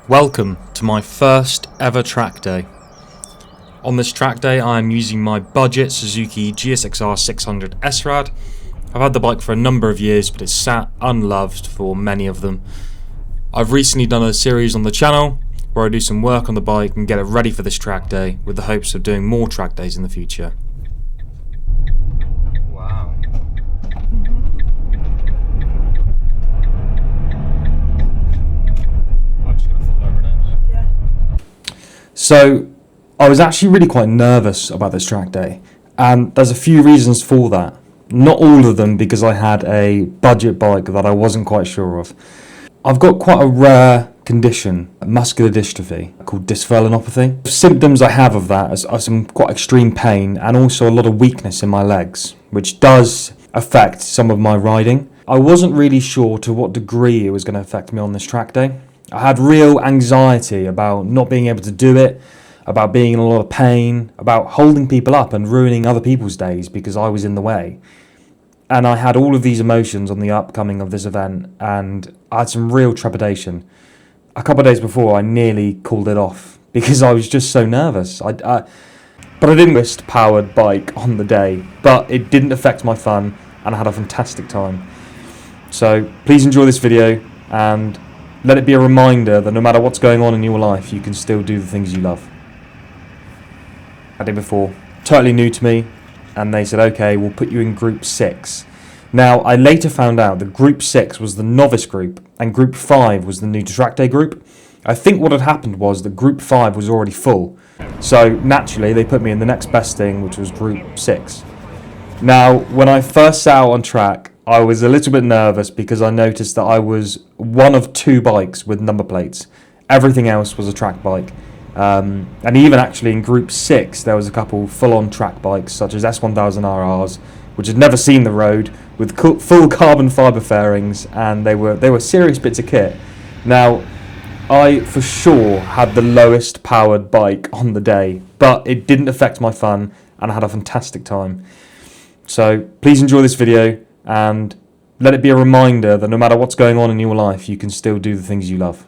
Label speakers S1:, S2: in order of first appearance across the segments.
S1: Welcome to my first ever track day. On this track day I am using my budget Suzuki GSXR600 SRAD. I've had the bike for a number of years, but it's sat unloved for many of them. I've recently done a series on the channel where I do some work on the bike and get it ready for this track day with the hopes of doing more track days in the future.
S2: Wow. I'm just going to fall over now.
S3: Yeah.
S1: So I was actually really quite nervous about this track day, and there's a few reasons for that. Not all of them because I had a budget bike that I wasn't quite sure of. I've got quite a rare condition, muscular dystrophy, called dysferlinopathy. The symptoms I have of that are some quite extreme pain and also a lot of weakness in my legs, which does affect some of my riding. I wasn't really sure to what degree it was going to affect me on this track day. I had real anxiety about not being able to do it, about being in a lot of pain, about holding people up and ruining other people's days because I was in the way. And I had all of these emotions on the upcoming of this event, and I had some real trepidation. A couple of days before, I nearly called it off because I was just so nervous. But I didn't list powered bike on the day, but it didn't affect my fun, and I had a fantastic time. So please enjoy this video, and let it be a reminder that no matter what's going on in your life, you can still do the things you love. I did before, totally new to me, and they said, okay, we'll put you in group 6. Now, I later found out that group 6 was the novice group, and group 5 was the new to track day group. I think what had happened was that group 5 was already full, so naturally they put me in the next best thing, which was group 6. Now, when I first set out on track, I was a little bit nervous because I noticed that I was one of 2 bikes with number plates. Everything else was a track bike. And even actually in group 6 there was a couple full-on track bikes such as S1000RRs, which had never seen the road, with full carbon fibre fairings, and they were serious bits of kit. Now, I for sure had the lowest powered bike on the day, but it didn't affect my fun, and I had a fantastic time. So please enjoy this video, and let it be a reminder that no matter what's going on in your life, you can still do the things you love.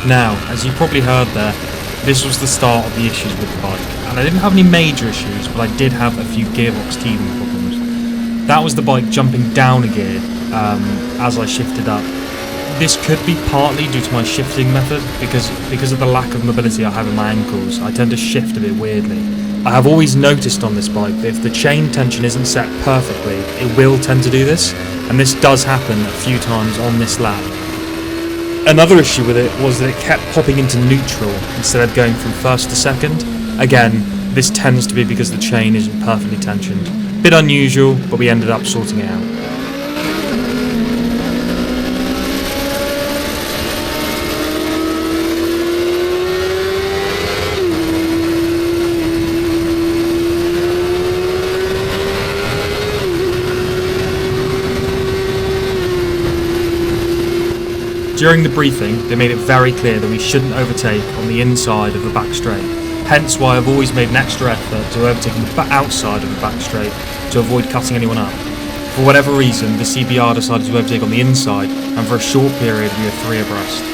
S2: Now, as you probably heard there, this was the start of the issues with the bike, and I didn't have any major issues, but I did have a few gearbox teething problems. That was the bike jumping down a gear as I shifted up. This could be partly due to my shifting method, because of the lack of mobility I have in my ankles, I tend to shift a bit weirdly. I have always noticed on this bike that if the chain tension isn't set perfectly, it will tend to do this, and this does happen a few times on this lap. Another issue with it was that it kept popping into neutral instead of going from first to second. Again, this tends to be because the chain isn't perfectly tensioned. Bit unusual, but we ended up sorting it out. During the briefing, they made it very clear that we shouldn't overtake on the inside of the back straight, hence why I've always made an extra effort to overtake on the outside of the back straight to avoid cutting anyone up. For whatever reason, the CBR decided to overtake on the inside, and for a short period we were 3 abreast.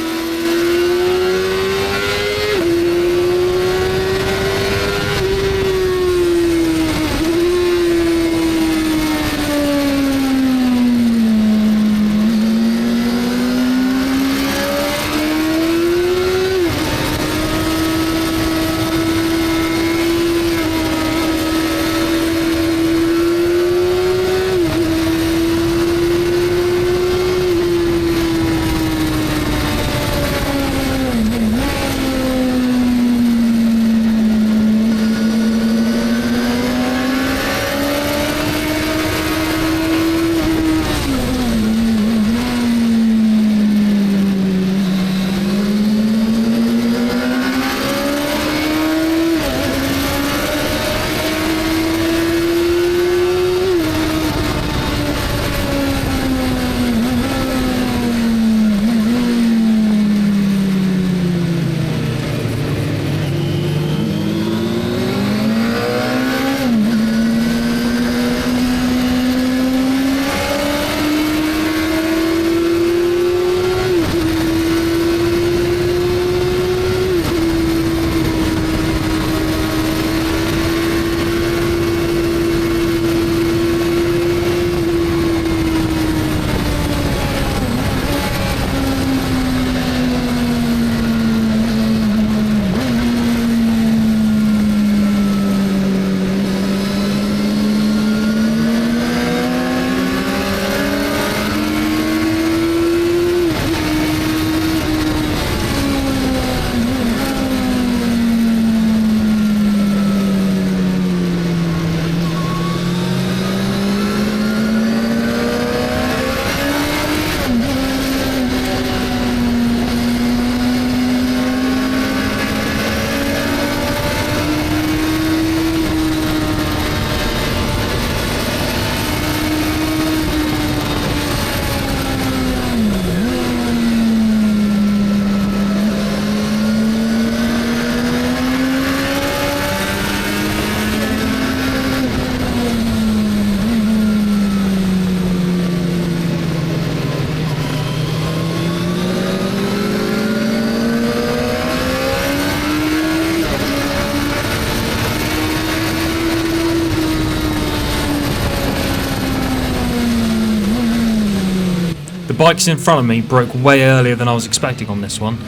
S2: The bikes in front of me broke way earlier than I was expecting on this one,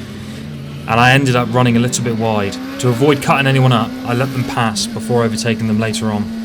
S2: and I ended up running a little bit wide. To avoid cutting anyone up, I let them pass before overtaking them later on.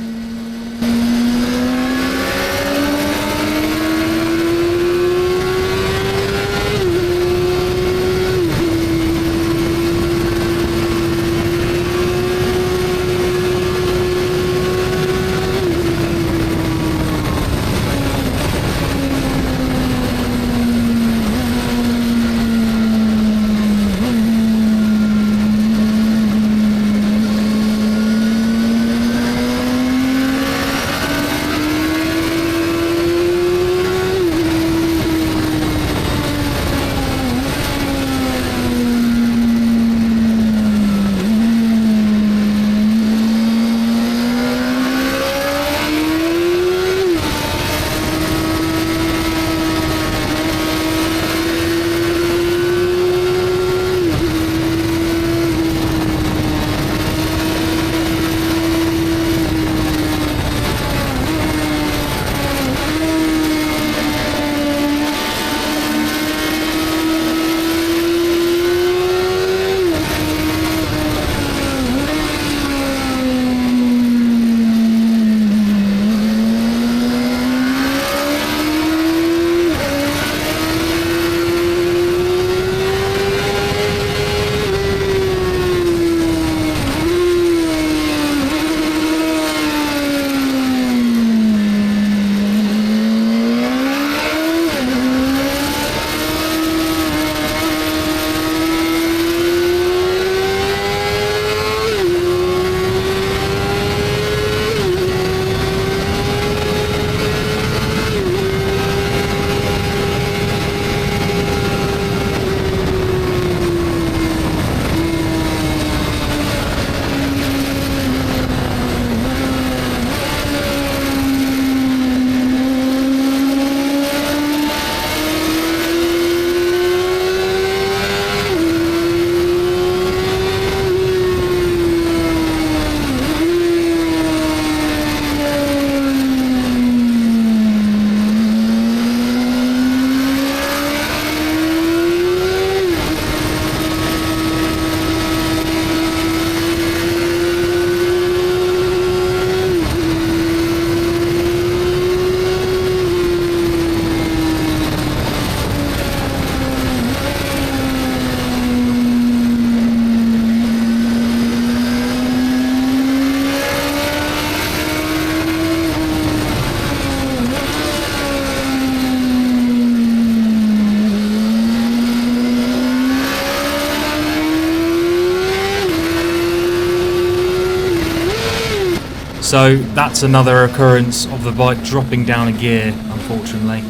S2: So that's another occurrence of the bike dropping down a gear, unfortunately.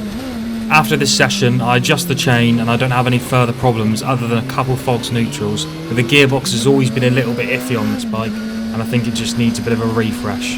S2: After this session, I adjust the chain and I don't have any further problems other than a couple false neutrals, but the gearbox has always been a little bit iffy on this bike, and I think it just needs a bit of a refresh.